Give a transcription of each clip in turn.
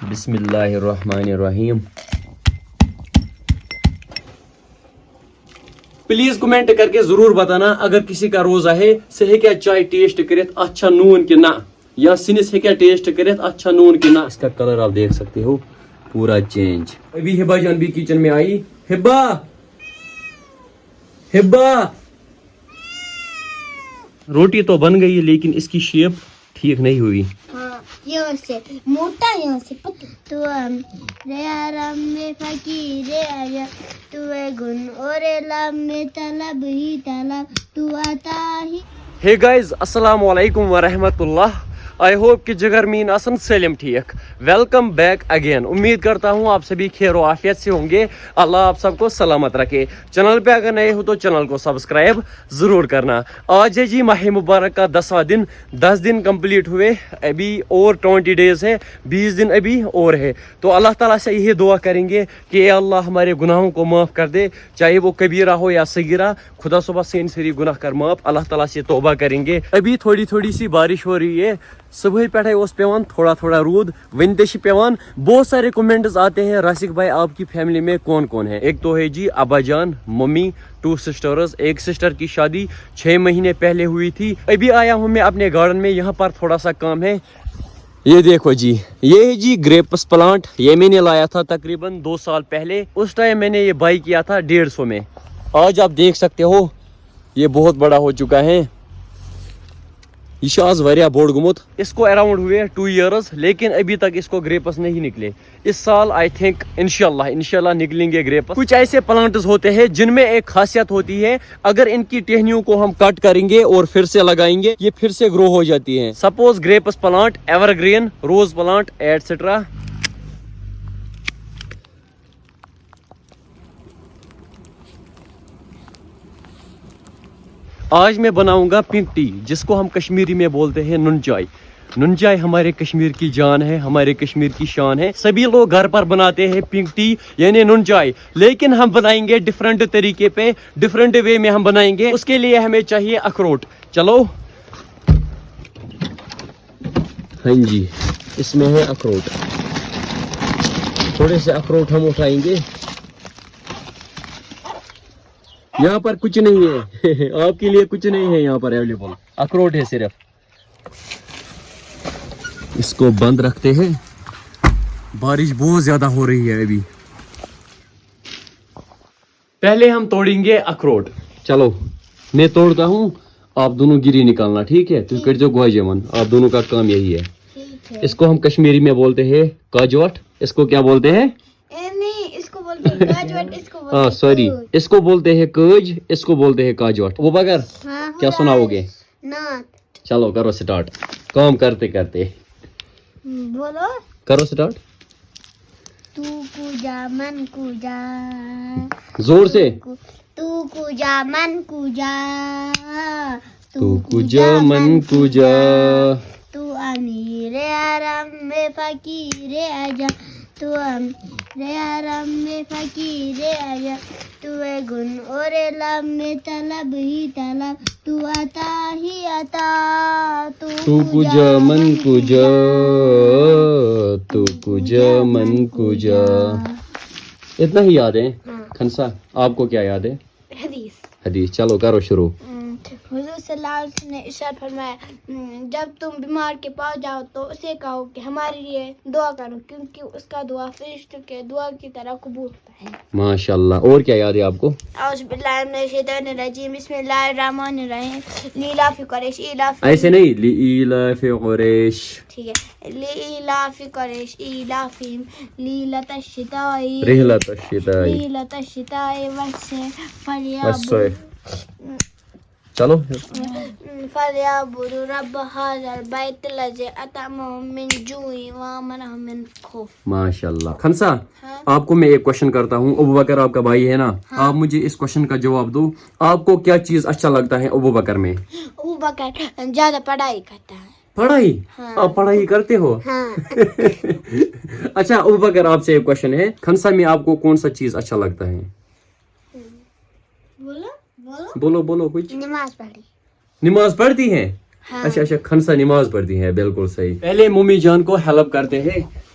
بسم اللہ الرحمن الرحیم. پلیز کمنٹ کر کے ضرور بتانا اگر کسی کا روزہ ہے سہ ہیکیا چائے ٹیسٹ کرت اچھا نون کہ نہ, یا سنس ہیکیا ٹیسٹ کرت اچھا نون کہ نہ. اس کا کلر آپ دیکھ سکتے ہو پورا چینج. ابھی ہبا جان بھی کچن میں آئی. ہبا ہبا روٹی تو بن گئی لیکن اس کی شیپ ٹھیک نہیں ہوئی. یہاں سے موٹا یہاں سے پتہ تو رے آرام میں فقیر آجا تو ہے گن اور لام میں طلب ہی طلب تو آتا ہی. ہے گائز السلام علیکم ورحمۃ اللہ. آئی ہوپ کہ جگر مین آسن سلم ٹھیک. Welcome back again. امید کرتا ہوں آپ سبھی خیر و عافیت سے ہوں گے. اللہ آپ سب کو سلامت رکھے. چینل پہ اگر نئے ہو تو چینل کو سبسکرائب ضرور کرنا. آج ہے جی ماہ مبارک کا 10واں دن. 10 دن کمپلیٹ ہوئے, ابھی اور 20 ڈیز ہے, 20 دن ابھی اور ہے. تو اللہ تعالیٰ سے یہی دعا کریں گے کہ اے اللہ ہمارے گناہوں کو معاف کر دے, چاہے وہ کبیرہ ہو یا صغیرہ. خدا صبح سین سری گناہ کر معاف. اللہ تعالیٰ سے توبہ کریں گے. ابھی تھوڑی سی بارش ہو رہی ہے. صبح پہ اس پیوان تھوڑا رود ون تہ پیوان. بہت سارے کمنٹس آتے ہیں راسک بھائی آپ کی فیملی میں کون کون ہے. ایک تو ہے جی ابا جان, ممی, 2 سسٹرز. ایک سسٹر کی شادی 6 مہینے پہلے ہوئی تھی. ابھی آیا ہوں میں اپنے گارڈن میں, یہاں پر تھوڑا سا کام ہے. یہ دیکھو جی, یہ ہے جی گریپس پلانٹ. یہ میں نے لایا تھا تقریباً 2 سال پہلے. اس ٹائم میں نے یہ بائی کیا تھا 150 میں. آج آپ دیکھ سکتے ہو یہ بہت بڑا ہو چکا ہے. یہ آج واریاہ بوڑ گومت. اس کو اراؤنڈ ہوئے 2 ایئرز, لیکن ابھی تک اس کو گریپس نہیں نکلے. اس سال آئی تھنک انشاءاللہ نکلیں گے گریپس. کچھ ایسے پلانٹس ہوتے ہیں جن میں ایک خاصیت ہوتی ہے, اگر ان کی ٹہنیوں کو ہم کٹ کریں گے اور پھر سے لگائیں گے یہ پھر سے گرو ہو جاتی ہیں. Suppose grapes plant, evergreen, rose plant etcetera. آج میں بناؤں گا پنک ٹی, جس کو ہم کشمیری میں بولتے ہیں نون چائے. نون چائے ہمارے کشمیر کی جان ہے, ہمارے کشمیر کی شان ہے. سبھی لوگ گھر پر بناتے ہیں پنک ٹی یعنی نون چائے, لیکن ہم بنائیں گے ڈفرنٹ طریقے پہ, ڈفرنٹ وے میں ہم بنائیں گے. اس کے لیے ہمیں چاہیے اخروٹ. چلو ہاں جی, اس میں ہے اخروٹ. تھوڑے سے اخروٹ ہم اٹھائیں گے. یہاں پر کچھ نہیں ہے آپ کے لیے کچھ نہیں ہے یہاں پر اویلیبل, اخروٹ ہے صرف. اس کو بند رکھتے ہیں. بارش بہت زیادہ ہو رہی ہے ابھی. پہلے ہم توڑیں گے اخروٹ. چلو میں توڑتا ہوں, آپ دونوں گری نکالنا, ٹھیک ہے؟ تم کر جو گوجے من, آپ دونوں کا کام یہی ہے. اس کو ہم کشمیری میں بولتے ہیں کاجوٹ. اس کو کیا بولتے ہیں؟ ہاں سوری, اس کو بولتے ہیں کاج, اس کو بولتے ہیں کاجوٹ. وہ بغیر کیا سناؤ گے؟ چلو کرو سٹارٹ. کام کرتے کرتے بولو, کرو سٹارٹ. تو کجا من کجا, زور سے. تو کجا من کجا, تو کجا من کجا, تو امیر آرام میں فقیر آجا, تو امیر آرام میں فقیر آجا, تو ہے گن اور لام میں طلب ہی طلب, تو آتا ہی آتا. تو کجا من کجا, تو کجا من کجا. اتنا ہی یاد ہے. کھنسا آپ کو کیا یاد ہے؟ حدیث. چلو کرو شروع. حضور صلی اللہ علیہ وسلم نے ارشاد فرمایا, جب تم بیمار کے پاس جاؤ تو اسے کہو کہ ہمارے لیے دعا کرو, کیونکہ اس کا دعا فرشتوں کے دعا کی طرح قبول ہوتا ہے. ماشاءاللہ. اور کیا یاد ہے آپ کو؟ اعوذ باللہ من الشیطان الرجیم, بسم اللہ الرحمن الرحیم, لیلاف قریش ایلاف. ایسے نہیں, لیلاف قریش. ٹھیک ہے, لیلاف قریش ایلافہم لیلۃ الشتاء رحلۃ الشتاء رحلۃ الشتاء والصیف. چلو فَلْيَعْبُدُوا رَبَّ هَذَا الْبَيْتِ الَّذِي أَطْعَمَهُم مِّن جُوعٍ وَآمَنَهُم مِّن خَوْفٍ. ماشاءاللہ. خنسا آپ کو میں ایک کوشچن کرتا ہوں. ابو بکر آپ کا بھائی ہے نا, آپ مجھے اس کوشچن کا جواب دو. آپ کو کیا چیز اچھا لگتا ہے ابو بکر میں؟ ابو بکر زیادہ پڑھائی کرتا ہے. پڑھائی؟ آپ پڑھائی کرتے ہو؟ اچھا ابو بکر آپ سے ایک کوشچن ہے, خنسا میں آپ کو کون سا چیز اچھا لگتا ہے؟ بولو بولو کچھ. نماز پڑھی. نماز پڑھتی ہیں؟ اچھا خنسا نماز پڑھتی ہیں, بالکل صحیح. پہلے ممی جان کو ہیلپ کرتے ہیں,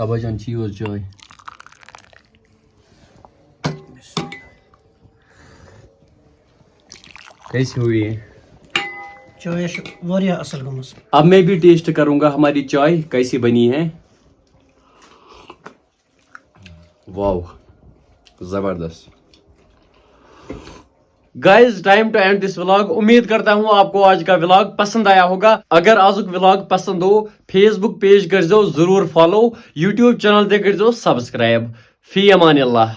بابا جان چیوز چائے کیسی ہوئی ہے چائے واریاہ اصل گمس. اب میں بھی ٹیسٹ کروں گا ہماری چائے کیسی بنی ہے. واو زبردست. Guys time to end this vlog. امید کرتا ہوں آپ کو آج کا ولاگ پسند آیا ہوگا. اگر آزک ولاگ پسند ہو فیس بک پیج کر دو ضرور فالو, یوٹیوب چینل دے کر دو سبسکرائب. فی امان اللہ.